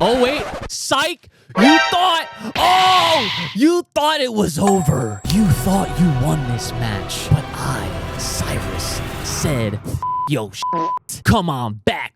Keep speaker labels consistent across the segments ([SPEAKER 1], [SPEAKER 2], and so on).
[SPEAKER 1] Oh, wait. Psych. You thought it was over. You thought you won this match. But I, Cyrus, said, yo, come on back.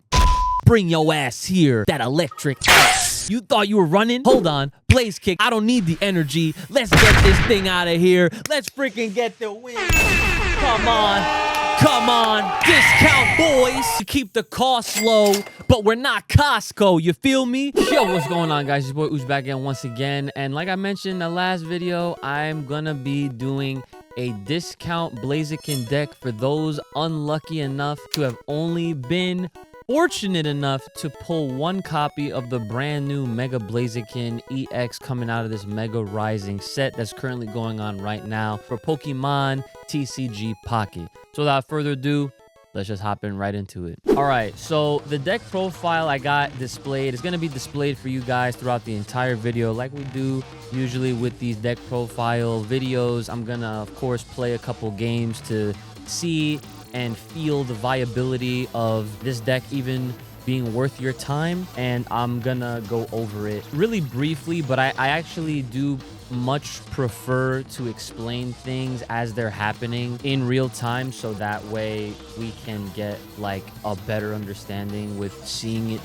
[SPEAKER 1] Bring your ass here. That electric ass. You thought you were running? Hold on. Blaze kick. I don't need the energy. Let's get this thing out of here. Let's freaking get the win. Come on. Come on, discount boys to keep the costs low, but we're not Costco, you feel me? Yo, what's going on, guys? Your boy Oosh back in once again, and like I mentioned in the last video, I'm gonna be doing a discount Blaziken deck for those unlucky enough to have only been fortunate enough to pull one copy of the brand new Mega Blaziken EX coming out of this Mega Rising set that's currently going on right now for Pokemon TCG Pocket. So without further ado, let's just hop in right into it. All right, so the deck profile I got displayed is going to be displayed for you guys throughout the entire video like we do usually with these deck profile videos. I'm going to, of course, play a couple games to see and feel the viability of this deck even being worth your time, and I'm gonna go over it really briefly, but I actually do much prefer to explain things as they're happening in real time, so that way we can get like a better understanding with seeing it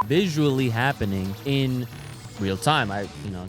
[SPEAKER 1] visually happening in real time. I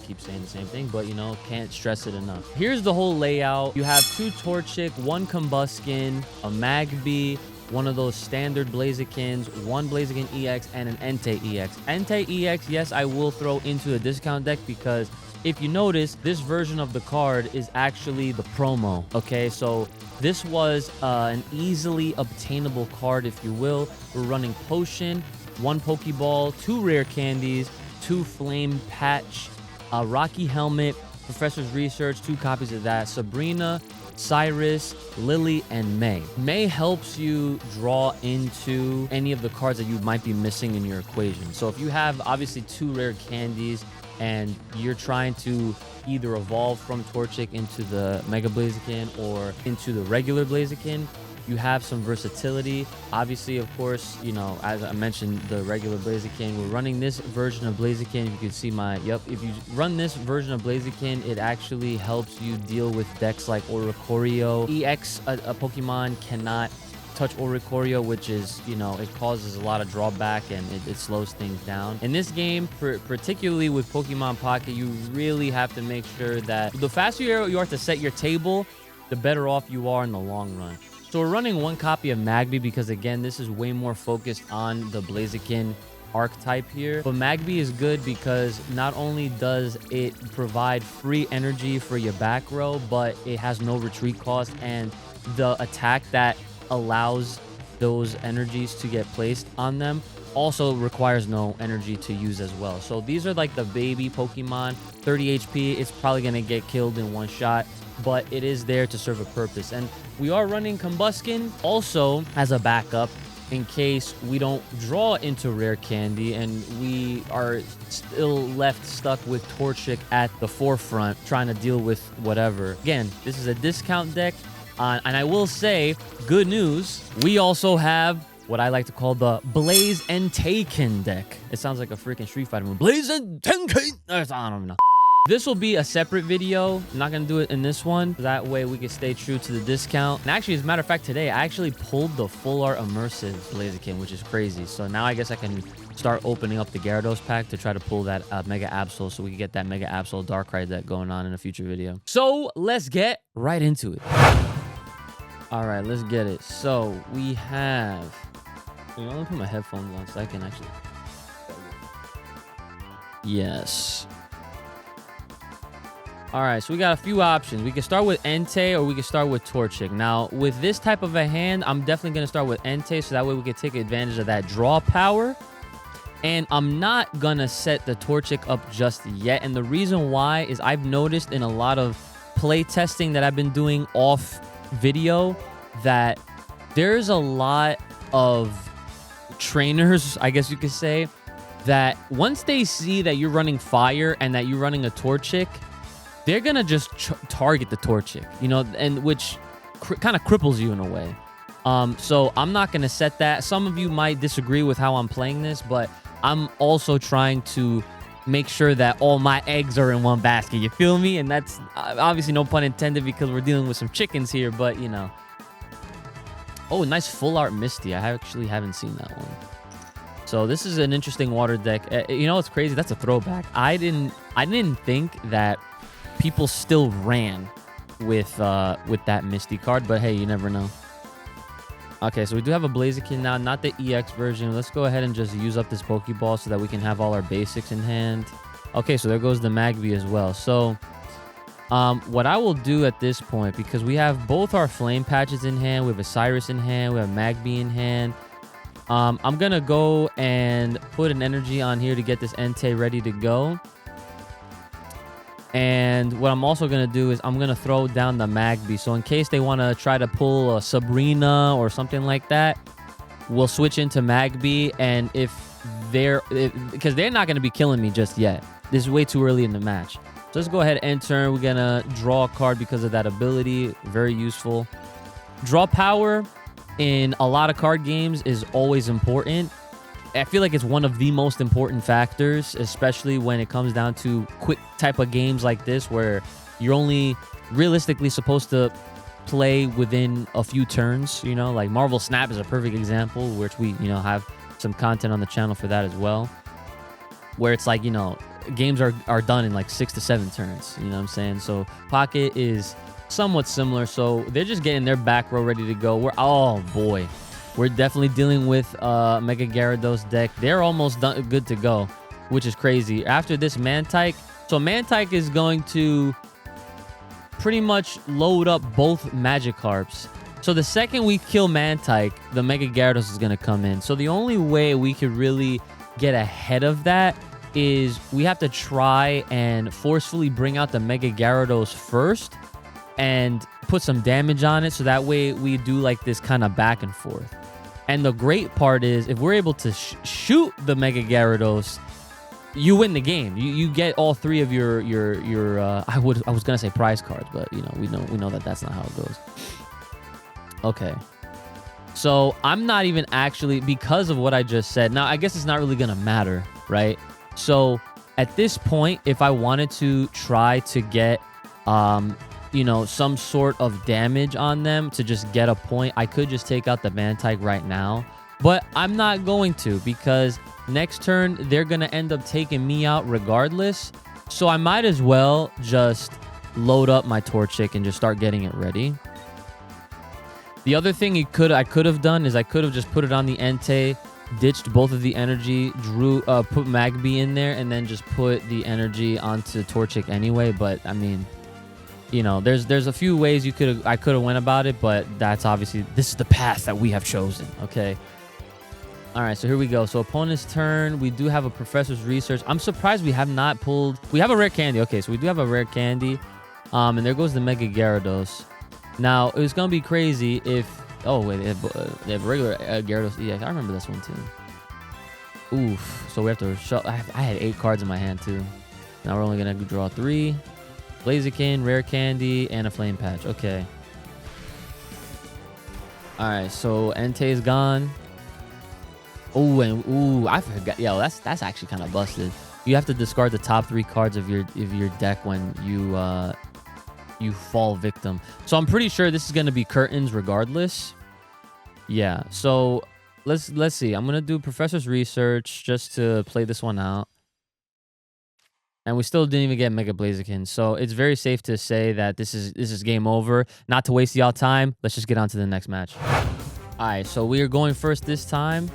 [SPEAKER 1] keep saying the same thing, but can't stress it enough. Here's the whole layout. You have 2 Torchic, 1 Combuskin, a Magby, one of those standard Blazikens, 1 Blaziken EX, and an Entei EX. Entei EX, yes, I will throw into a discount deck because if you notice, this version of the card is actually the promo, okay? So this was an easily obtainable card, if you will. We're running Potion, 1 Pokeball, 2 Rare Candies, 2 Flame Patch, a Rocky Helmet, Professor's Research, 2 copies of that, Sabrina, Cyrus, Lily, and May. May helps you draw into any of the cards that you might be missing in your equation. So if you have obviously 2 Rare Candies and you're trying to either evolve from Torchic into the Mega Blaziken or into the regular Blaziken, you have some versatility. Obviously, of course, as I mentioned, the regular Blaziken, we're running this version of Blaziken. You can see if you run this version of Blaziken, it actually helps you deal with decks like Oricorio. EX, a Pokemon cannot touch Oricorio, which is, it causes a lot of drawback and it slows things down. In this game, particularly with Pokemon Pocket, you really have to make sure that the faster you are to set your table, the better off you are in the long run. So we're running 1 copy of Magby because, again, this is way more focused on the Blaziken archetype here. But Magby is good because not only does it provide free energy for your back row, but it has no retreat cost, and the attack that allows those energies to get placed on them also requires no energy to use as well. So these are like the baby Pokemon. 30 HP, it's probably going to get killed in 1 shot, but it is there to serve a purpose. And we are running Combuskin also as a backup in case we don't draw into Rare Candy and we are still left stuck with Torchic at the forefront trying to deal with whatever. Again, this is a discount deck, and I will say, good news, we also have what I like to call the Blaziken deck. It sounds like a freaking Street Fighter move. Blaziken! I don't know. This will be a separate video. I'm not going to do it in this one. That way we can stay true to the discount. And actually, as a matter of fact, today I actually pulled the full art immersive Blaziken, which is crazy. So now I guess I can start opening up the Gyarados pack to try to pull that Mega Absol so we can get that Mega Absol Darkrai deck going on in a future video. So let's get right into it. All right, let's get it. So we have... I'm going to put my headphones on so I can actually... Yes. All right, so we got a few options. We can start with Entei or we can start with Torchic. Now, with this type of a hand, I'm definitely going to start with Entei so that way we can take advantage of that draw power. And I'm not going to set the Torchic up just yet. And the reason why is I've noticed in a lot of play testing that I've been doing off video that there's a lot of trainers, I guess you could say, that once they see that you're running fire and that you're running a Torchic, they're gonna just target the Torchic, and which kind of cripples you in a way. So I'm not going to set that. Some of you might disagree with how I'm playing this, but I'm also trying to make sure that all my eggs are in one basket. You feel me? And that's obviously no pun intended because we're dealing with some chickens here, but you know. Oh, nice full art Misty. I actually haven't seen that one. So this is an interesting water deck. You know what's crazy? That's a throwback. I didn't think that people still ran with that Misty card, but hey, you never know. Okay, so we do have a Blaziken now, not the EX version. Let's go ahead and just use up this Pokeball so that we can have all our basics in hand. Okay, so there goes the Magby as well. So what I will do at this point, because we have both our Flame Patches in hand, we have a Cyrus in hand, we have Magby in hand. I'm going to go and put an energy on here to get this Entei ready to go. And what I'm also going to do is I'm going to throw down the Magby. So in case they want to try to pull a Sabrina or something like that, we'll switch into Magby. And because they're not going to be killing me just yet. This is way too early in the match. So let's go ahead and turn. We're going to draw a card because of that ability. Very useful. Draw power in a lot of card games is always important. I feel like it's one of the most important factors, especially when it comes down to quick type of games like this, where you're only realistically supposed to play within a few turns. You know, like Marvel Snap is a perfect example, which we, you know, have some content on the channel for that as well, where it's like, you know, games are done in like 6 to 7 turns. You know what I'm saying? So Pocket is somewhat similar. So they're just getting their back row ready to go. Oh boy. We're definitely dealing with Mega Gyarados deck. They're almost good to go, which is crazy. After this Mantike, so Mantike is going to pretty much load up both Magikarps. So the second we kill Mantike, the Mega Gyarados is going to come in. So the only way we could really get ahead of that is we have to try and forcefully bring out the Mega Gyarados first and put some damage on it, so that way we do like this kind of back and forth. And the great part is if we're able to shoot the Mega Gyarados, you win the game. You get all 3 of your I was gonna say prize cards, but you know we know that that's not how it goes. Okay, so I'm not even actually, because of what I just said. Now I guess it's not really gonna matter, right? So at this point, if I wanted to try to get you know, some sort of damage on them to just get a point, I could just take out the Mantike right now. But I'm not going to, because next turn, they're going to end up taking me out regardless. So I might as well just load up my Torchic and just start getting it ready. The other thing I could have done is I could have just put it on the Entei, ditched both of the energy, put Magby in there, and then just put the energy onto Torchic anyway. But I mean, you know, there's a few ways I could have went about it, but that's obviously, this is the path that we have chosen. Okay. All right, so here we go. So opponent's turn. We do have a Professor's Research. I'm surprised we have not pulled. We have a rare candy. Okay, so we do have a rare candy. And there goes the Mega Gyarados. Now it was gonna be crazy if. Oh wait, they have regular Gyarados. Yeah, I remember this one too. Oof. So we have to show. I had 8 cards in my hand too. Now we're only gonna draw 3. Blaziken, rare candy, and a flame patch. Okay. All right, so Entei is gone. Oh, and ooh, I forgot. Yo, that's actually kind of busted. You have to discard the top 3 cards of your deck when you fall victim. So I'm pretty sure this is gonna be curtains regardless. Yeah. So let's see. I'm gonna do Professor's Research just to play this one out. And we still didn't even get Mega Blaziken. So it's very safe to say that this is game over. Not to waste y'all time, let's just get on to the next match. All right, so we are going first this time.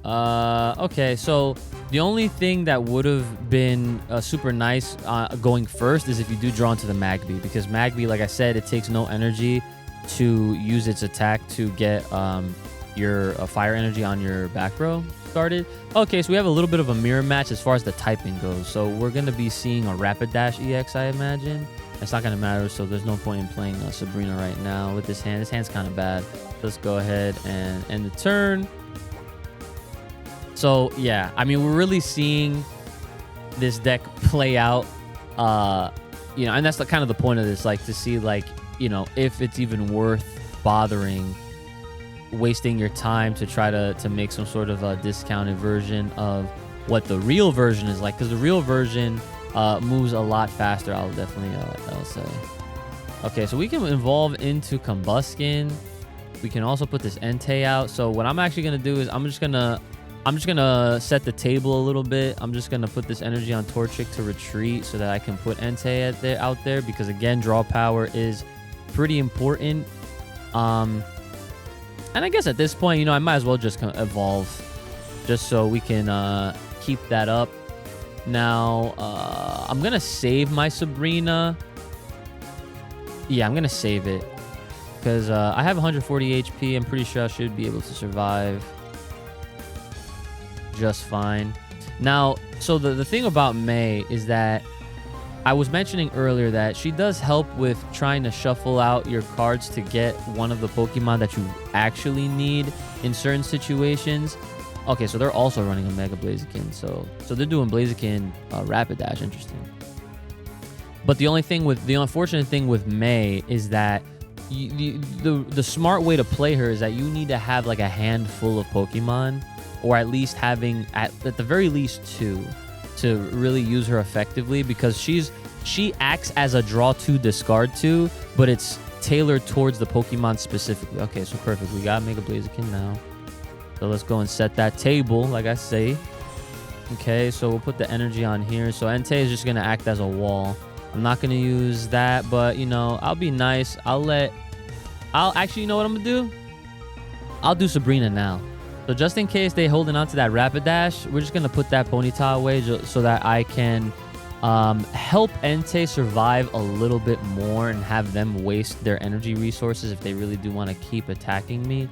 [SPEAKER 1] Okay, so the only thing that would have been super nice going first is if you do draw into the Magby. Because Magby, like I said, it takes no energy to use its attack to get your fire energy on your back row started. Okay, so we have a little bit of a mirror match as far as the typing goes. So we're going to be seeing a Rapidash EX, I imagine. It's not going to matter, so there's no point in playing Sabrina right now with this hand. This hand's kind of bad. Let's go ahead and end the turn. So, yeah, I mean, we're really seeing this deck play out, you know, and that's kind of the point of this, like, to see, like, you know, if it's even worth bothering wasting your time to try to make some sort of a discounted version of what the real version is like, because the real version moves a lot faster. I'll definitely I'll say. Okay, so we can evolve into Combuskin. We can also put this Entei out. So what I'm actually gonna do is I'm just gonna set the table a little bit. I'm just gonna put this energy on Torchic to retreat so that I can put Entei out there, because again, draw power is pretty important. And I guess at this point, you know, I might as well just evolve, just so we can keep that up. Now, I'm gonna save my Sabrina. Yeah, I'm gonna save it because I have 140 HP. I'm pretty sure I should be able to survive just fine. Now, so the thing about May is that I was mentioning earlier that she does help with trying to shuffle out your cards to get one of the Pokemon that you actually need in certain situations. Okay, so they're also running a Mega Blaziken. So they're doing Blaziken Rapidash. Interesting. But the unfortunate thing with May is that the smart way to play her is that you need to have like a handful of Pokemon, or at least having at the very least 2 to really use her effectively, because she acts as a draw 2, discard 2, but it's tailored towards the Pokemon specifically. Okay, so perfect. We got Mega Blaziken now. So let's go and set that table, like I say. Okay, so we'll put the energy on here. So Entei is just going to act as a wall. I'm not going to use that, but, you know, I'll be nice. I'll actually, you know what I'm going to do? I'll do Sabrina now. So just in case they holding on to that Rapidash, we're just going to put that Ponyta away so that I can help Entei survive a little bit more and have them waste their energy resources if they really do want to keep attacking me.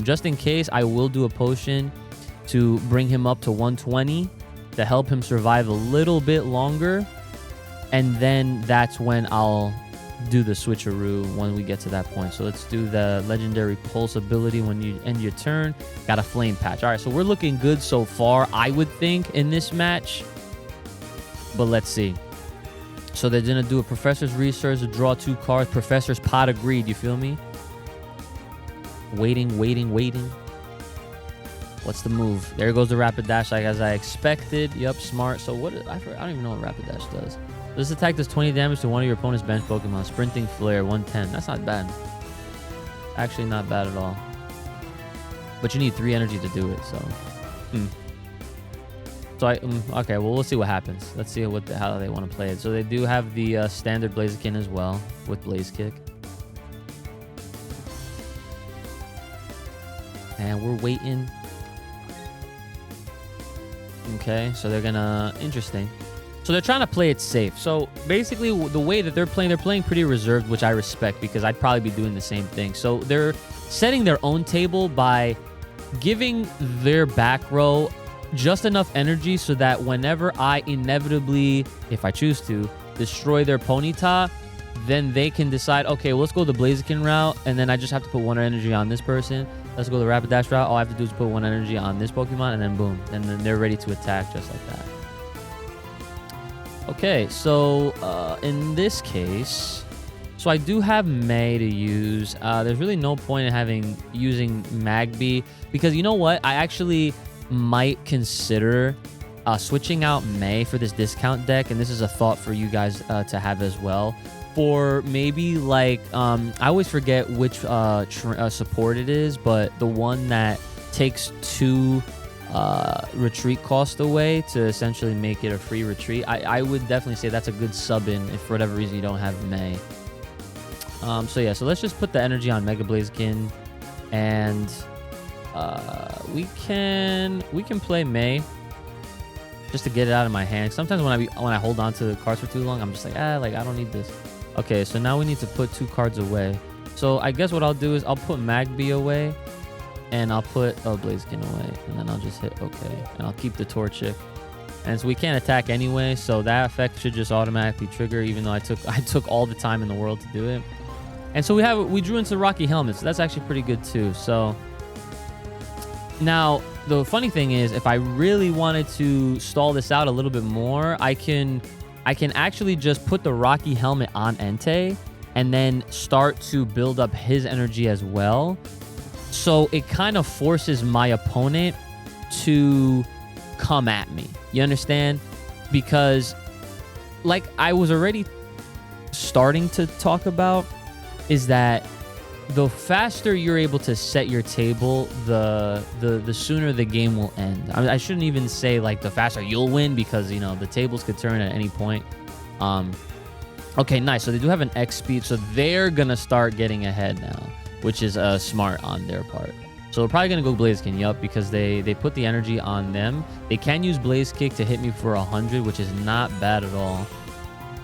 [SPEAKER 1] Just in case, I will do a potion to bring him up to 120 to help him survive a little bit longer. And then that's when I'll do the switcheroo when we get to that point. So let's do the legendary pulse ability when you end your turn. Got a flame patch. All right, so we're looking good so far, I would think, in this match. But let's see. So they're going to do a Professor's Research, draw 2 cards. Professor's Pot of Greed, you feel me? Waiting. What's the move? There goes the Rapidash, like as I expected. Yep, smart. So what? I don't even know what Rapidash does. This attack does 20 damage to one of your opponent's bench Pokemon. Sprinting Flare, 110. That's not bad. Actually, not bad at all. But you need 3 energy to do it, so. So okay, well, we'll see what happens. Let's see how they want to play it. So they do have the standard Blaziken as well with Blaze Kick. And we're waiting. Okay, so they're gonna... Interesting. So they're trying to play it safe. So basically, the way that they're playing pretty reserved, which I respect, because I'd probably be doing the same thing. So they're setting their own table by giving their back row just enough energy so that whenever I inevitably, if I choose to, destroy their Ponyta, then they can decide, okay, well, let's go the Blaziken route, and then I just have to put 1 energy on this person. Let's go the Rapidash route. All I have to do is put 1 energy on this Pokemon, and then boom. And then they're ready to attack just like that. Okay, so in this case, so I do have May to use. There's really no point in using Magby, because you know what? I actually might consider switching out May for this discount deck, and this is a thought for you guys to have as well. For maybe like, I always forget which support it is, but the one that takes 2 retreat cost away to essentially make it a free retreat. I would definitely say that's a good sub-in if for whatever reason you don't have May. So yeah, so let's just put the energy on Mega Blaziken, and we can play May just to get it out of my hand. Sometimes when I hold on to the cards for too long, I'm just like, like I don't need this. Okay, so now we need to put 2 cards away. So I guess what I'll do is I'll put Magby away, and I'll put Blaziken away, and then I'll just hit OK, and I'll keep the Torchic. And so we can't attack anyway, so that effect should just automatically trigger, even though I took all the time in the world to do it. And so we drew into Rocky Helmet, so that's actually pretty good too. So now the funny thing is, if I really wanted to stall this out a little bit more, I can actually just put the Rocky Helmet on Entei and then start to build up his energy as well. So it kind of forces my opponent to come at me. You understand? Because like I was already starting to talk about, is that the faster you're able to set your table, the sooner the game will end. I shouldn't even say like the faster you'll win, because you know the tables could turn at any point. Okay, nice. So they do have an X speed, so they're gonna start getting ahead now, which is smart on their part. So we're probably gonna go Blaziken, yup, because they put the energy on them. They can use Blaze Kick to hit me for 100, which is not bad at all.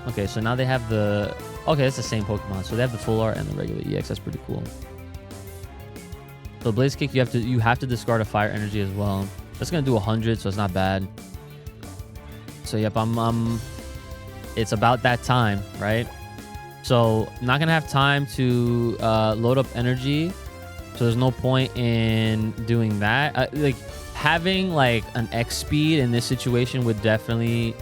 [SPEAKER 1] Okay, so now they have the... Okay, it's the same Pokemon. So they have the full art and the regular EX. That's pretty cool. So Blaze Kick, you have to discard a fire energy as well. That's gonna do 100, so it's not bad. So yep, it's about that time, right? So I'm not gonna have time to load up energy. So there's no point in doing that. Like having like an X speed in this situation would definitely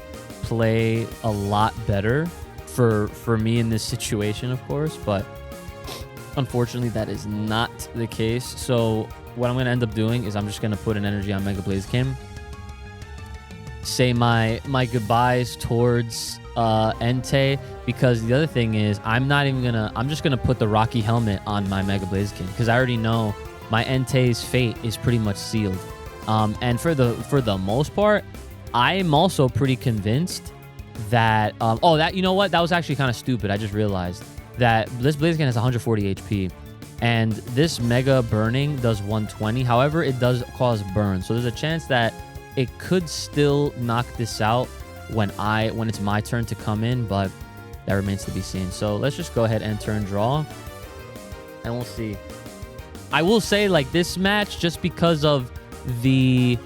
[SPEAKER 1] play a lot better for me in this situation, of course, but unfortunately that is not the case. So what I'm gonna end up doing is I'm just gonna put an energy on Mega Blaziken, say my goodbyes towards Entei, because the other thing is I'm just gonna put the Rocky Helmet on my Mega Blaziken, because I already know my Entei's fate is pretty much sealed. And for the most part, I'm also pretty convinced that you know what, that was actually kind of stupid. I just realized that this Blaziken has 140 HP and this Mega Burning does 120. However, it does cause burn, so there's a chance that it could still knock this out when it's my turn to come in, but that remains to be seen. So let's just go ahead and turn draw and we'll see. I will say, like, this match, just because of the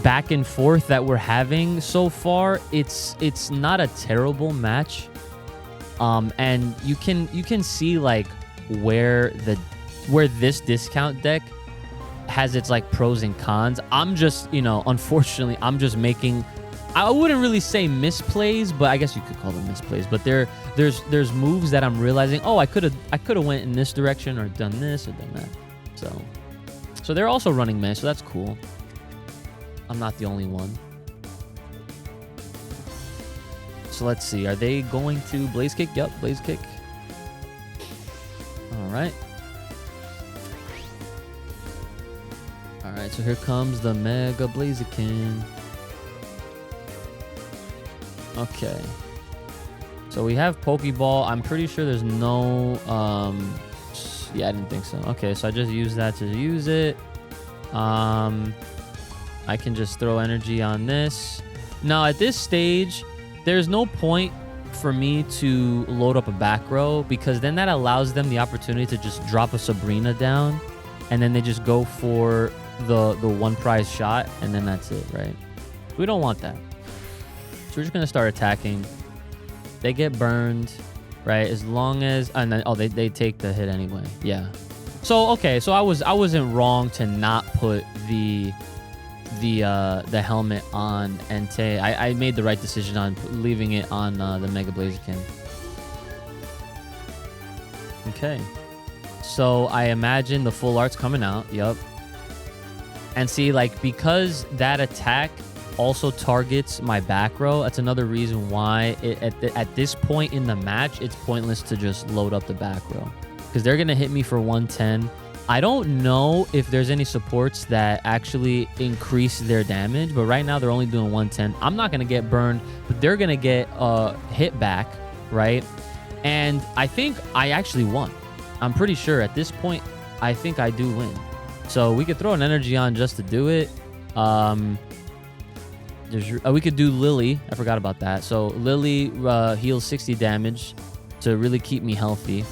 [SPEAKER 1] back and forth that we're having so far, it's not a terrible match. And you can see like where this discount deck has its like pros and cons. I'm just, you know, unfortunately, I'm just making, I wouldn't really say misplays, but I guess you could call them misplays. But there's moves that I'm realizing, oh, I could have went in this direction or done this or done that. So they're also running meh, so that's cool. I'm not the only one. So let's see. Are they going to Blaze Kick? Yep, Blaze Kick. All right. All right, so here comes the Mega Blaziken. Okay. So we have Pokeball. I'm pretty sure there's no... yeah, I didn't think so. Okay, so I just used that to use it. I can just throw energy on this. Now, at this stage, there's no point for me to load up a back row, because then that allows them the opportunity to just drop a Sabrina down, and then they just go for the one prize shot, and then that's it, right? We don't want that. So we're just going to start attacking. They get burned, right? As long as... And then, oh, they take the hit anyway. Yeah. So, okay. So I wasn't wrong to not put the helmet on Entei. I made the right decision on leaving it on the Mega Blaziken. Okay. So I imagine the full art's coming out. Yep. And see, like, because that attack also targets my back row, that's another reason why at this point in the match, it's pointless to just load up the back row, because they're going to hit me for 110. I don't know if there's any supports that actually increase their damage, but right now they're only doing 110. I'm not going to get burned, but they're going to get hit back, right? And I think I actually won. I'm pretty sure at this point, I think I do win. So we could throw an energy on just to do it. We could do Lily. I forgot about that. So Lily heals 60 damage to really keep me healthy.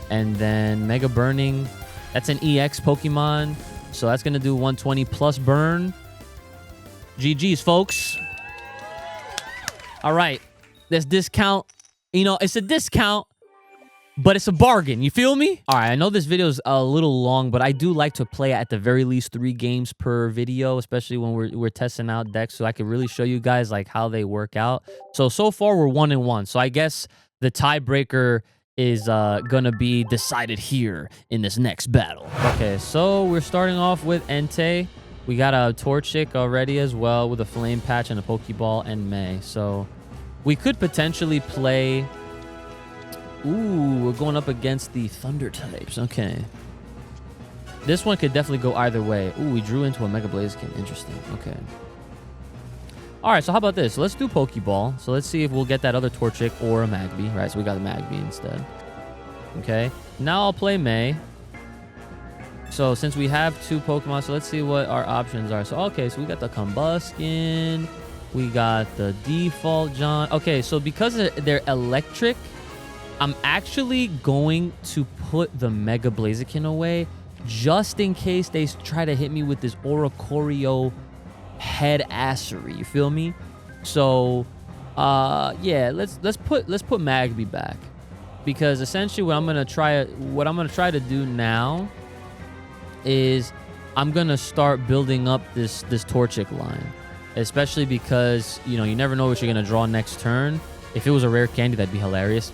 [SPEAKER 1] And then Mega Burning... That's an EX Pokemon, so that's going to do 120 plus burn. GG's, folks. All right. This discount, you know, it's a discount, but it's a bargain. You feel me? All right, I know this video is a little long, but I do like to play at the very least 3 games per video, especially when we're testing out decks, so I can really show you guys like how they work out. So far we're 1-1. So I guess the tiebreaker is gonna be decided here in this next battle. Okay, so we're starting off with Entei. We got a Torchic already as well with a Flame Patch and a Pokeball and May. So we could potentially play... Ooh, we're going up against the Thunder types. Okay. This one could definitely go either way. Ooh, we drew into a Mega Blaziken. Interesting. Okay. All right, so how about this? So let's do Pokeball. So let's see if we'll get that other Torchic or a Magby. Right, so we got the Magby instead. Okay. Now I'll play May. So since we have 2 Pokemon, so let's see what our options are. So, okay, so we got the Combuskin. We got the default John. Okay, so because they're electric, I'm actually going to put the Mega Blaziken away just in case they try to hit me with this Oricorio head assery. You feel me? So, yeah, let's put Magby back, because essentially what I'm gonna try to do now is I'm gonna start building up this Torchic line, especially because you never know what you're gonna draw next turn. If it was a rare candy, that'd be hilarious.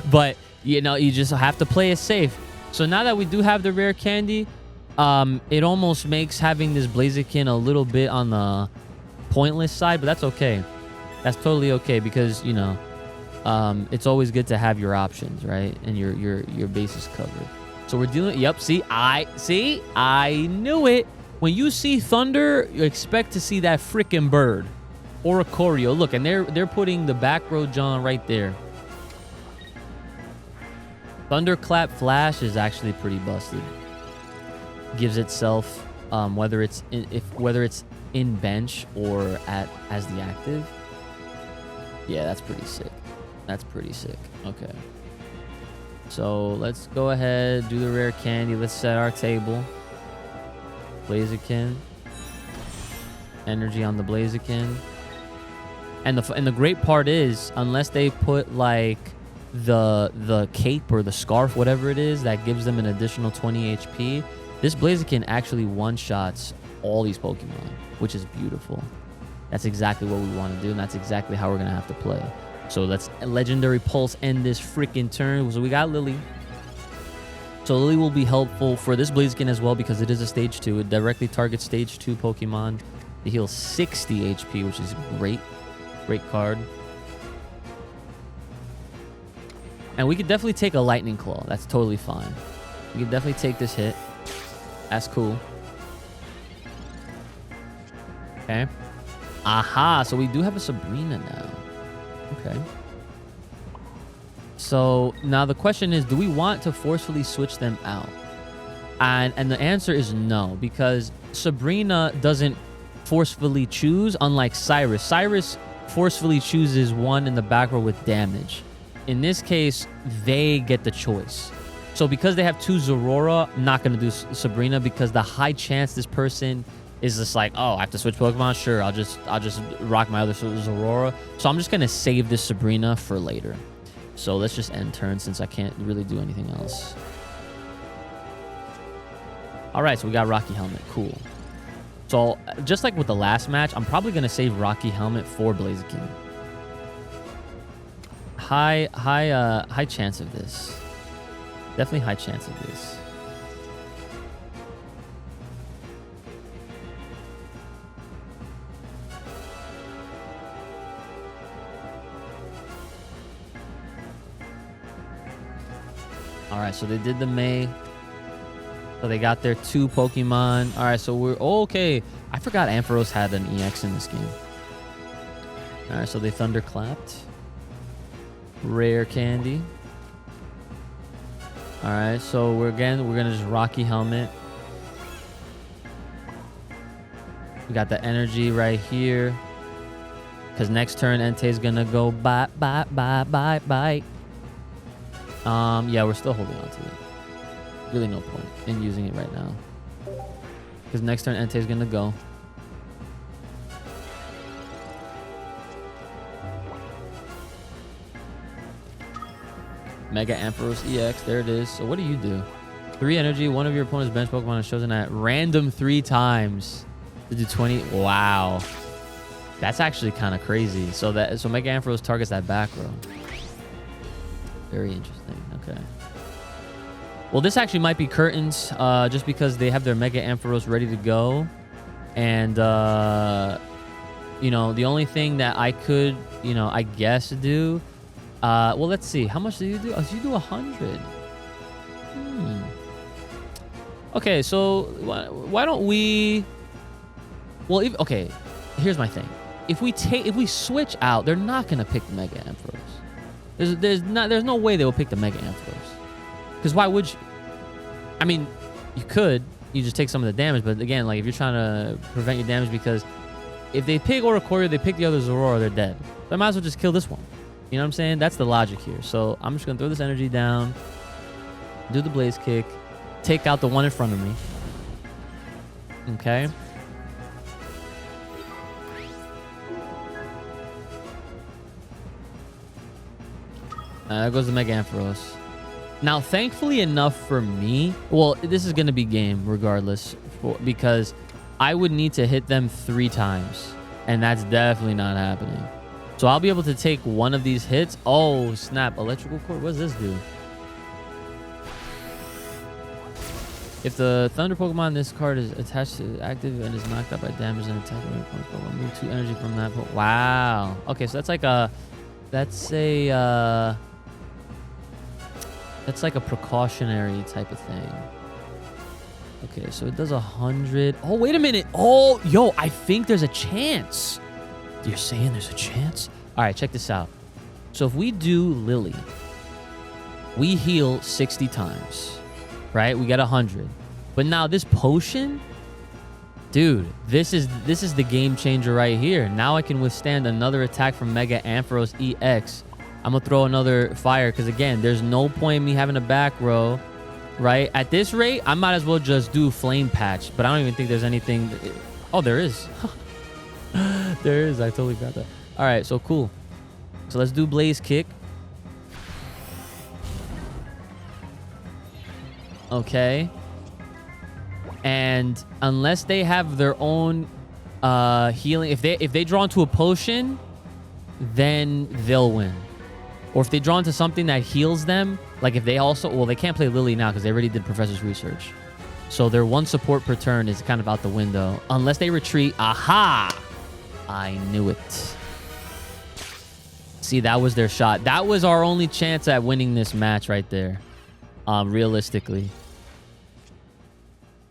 [SPEAKER 1] But you just have to play it safe. So now that we do have the rare candy, it almost makes having this Blaziken a little bit on the pointless side, but that's okay. That's totally okay, because it's always good to have your options, right, and your bases covered. So we're dealing... Yep, see, I knew it. When you see Thunder, you expect to see that freaking bird. Oricorio. Look, and they're putting the back row John right there. Thunderclap Flash is actually pretty busted. Gives itself, whether it's in bench or as the active. Yeah, that's pretty sick. That's pretty sick. Okay. So let's go ahead, do the rare candy. Let's set our table. Blaziken. Energy on the Blaziken. And the great part is, unless they put like the cape or the scarf, whatever it is, that gives them an additional 20 HP, this Blaziken actually one-shots all these Pokemon, which is beautiful. That's exactly what we want to do, and that's exactly how we're going to have to play. So let's Legendary Pulse end this freaking turn. So we got Lily. So Lily will be helpful for this Blaziken as well, because it is a stage 2. It directly targets stage 2 Pokemon. It heals 60 HP, which is great. Great card. And we could definitely take a Lightning Claw. That's totally fine. We could definitely take this hit. That's cool. Okay. Aha. So we do have a Sabrina now. Okay. So now the question is, do we want to forcefully switch them out? And the answer is no, because Sabrina doesn't forcefully choose, unlike Cyrus. Cyrus forcefully chooses one in the back row with damage. In this case, they get the choice. So because they have 2 Zorora, I'm not going to do Sabrina, because the high chance this person is just like, oh, I have to switch Pokemon? Sure, I'll just rock my other Zorora. So I'm just going to save this Sabrina for later. So let's just end turn, since I can't really do anything else. All right, so we got Rocky Helmet. Cool. So just like with the last match, I'm probably going to save Rocky Helmet for Blaziken. High chance of this. Definitely high chance of this. All right, so they did the May. So they got their 2 Pokemon. All right, so we're okay. I forgot Ampharos had an EX in this game. All right, so they Thunderclapped. Rare candy. All right, so we're gonna just Rocky Helmet. We got the energy right here, because next turn Entei's gonna go bye. Yeah, we're still holding on to it. Really no point in using it right now, because next turn Entei's gonna go. Mega Ampharos EX, there it is. So what do you do? 3 energy, one of your opponent's bench Pokemon is chosen at random 3 times to do 20. Wow, that's actually kind of crazy. So Mega Ampharos targets that back row. Very interesting. Okay. Well, this actually might be curtains, just because they have their Mega Ampharos ready to go. And, you know, the only thing that I could, you know, I guess do... well, let's see. How much do you do? Oh, so you do 100. Okay, so why don't we... Well, okay, here's my thing. If we switch out, they're not gonna pick the Mega Ampharos. There's no way they will pick the Mega Ampharos. Because why would you? I mean, you could. You just take some of the damage, but again, like if you're trying to prevent your damage, because if they pick Oricorio, they pick the other Zorora, they're dead. So I might as well just kill this one. You know what I'm saying? That's the logic here. So I'm just gonna throw this energy down, do the Blaze Kick, take out the one in front of me. Okay. There goes the Mega Ampharos. Now, thankfully enough for me, well, this is going to be game regardless, because I would need to hit them 3 times, and that's definitely not happening. So I'll be able to take one of these hits. Oh, snap. Electrical Cord. What does this do? If the Thunder Pokemon, this card is attached to active and is knocked out by damage and attack, remove 2 energy from that. Wow. Okay, so that's like a... That's like a precautionary type of thing. Okay, so it does 100. Oh, wait a minute. Oh, yo, I think there's a chance. You're saying there's a chance? All right, check this out. So if we do Lily, we heal 60 times, right? We get 100. But now this potion, dude, this is the game changer right here. Now I can withstand another attack from Mega Ampharos EX. I'm going to throw another fire because, again, there's no point in me having a back row, right? At this rate, I might as well just do Flame Patch, but I don't even think there's anything. Oh, there is. There is. I totally got that. All right, so cool. So let's do Blaze Kick. Okay. And unless they have their own healing, if they draw into a potion, then they'll win. Or if they draw into something that heals them, like if they also... Well, they can't play Lily now because they already did Professor's Research. So their 1 support per turn is kind of out the window. Unless they retreat. Aha! I knew it. See, that was their shot. That was our only chance at winning this match right there. Realistically.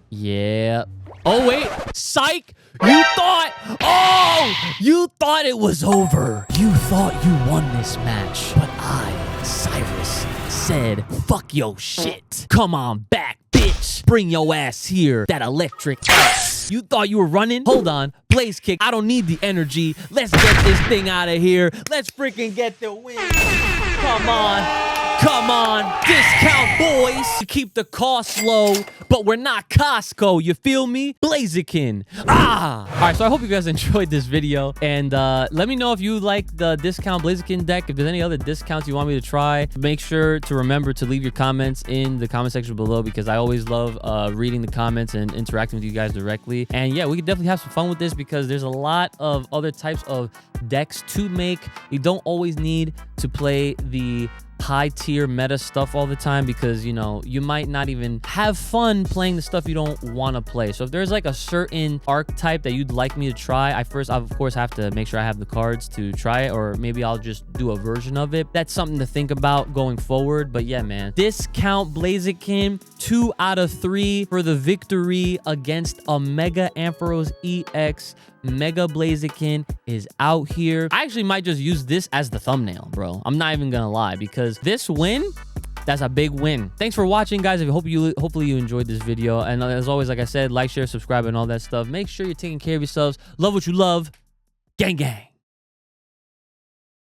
[SPEAKER 1] Yeah. Oh, wait. Psych! You thought... Oh! You thought it was over. You thought you won this match. But I, Cyrus, said, fuck your shit. Come on back, bitch. Bring your ass here. That electric ass. You thought you were running? Hold on. Blaze Kick. I don't need the energy. Let's get this thing out of here. Let's freaking get the win. Come on. Come on, discount boys. To keep the costs low, but we're not Costco. You feel me? Blaziken. Ah! All right, so I hope you guys enjoyed this video. And let me know if you like the discount Blaziken deck. If there's any other discounts you want me to try, make sure to remember to leave your comments in the comment section below, because I always love reading the comments and interacting with you guys directly. And yeah, we could definitely have some fun with this because there's a lot of other types of decks to make. You don't always need to play the high tier meta stuff all the time, because you know you might not even have fun playing the stuff you don't want to play. So if there's like a certain archetype that you'd like me to try, I of course have to make sure I have the cards to try it, or maybe I'll just do a version of it. That's something to think about going forward. But yeah, man, discount Blaziken 2 out of 3 for the victory against a Mega Ampharos EX. Mega Blaziken is out here. I actually might just use this as the thumbnail, bro. I'm not even gonna lie, because this win, that's a big win. Thanks for watching, guys. Hopefully you enjoyed this video. And as always, like I said, like, share, subscribe, and all that stuff. Make sure you're taking care of yourselves. Love what you love. Gang, gang.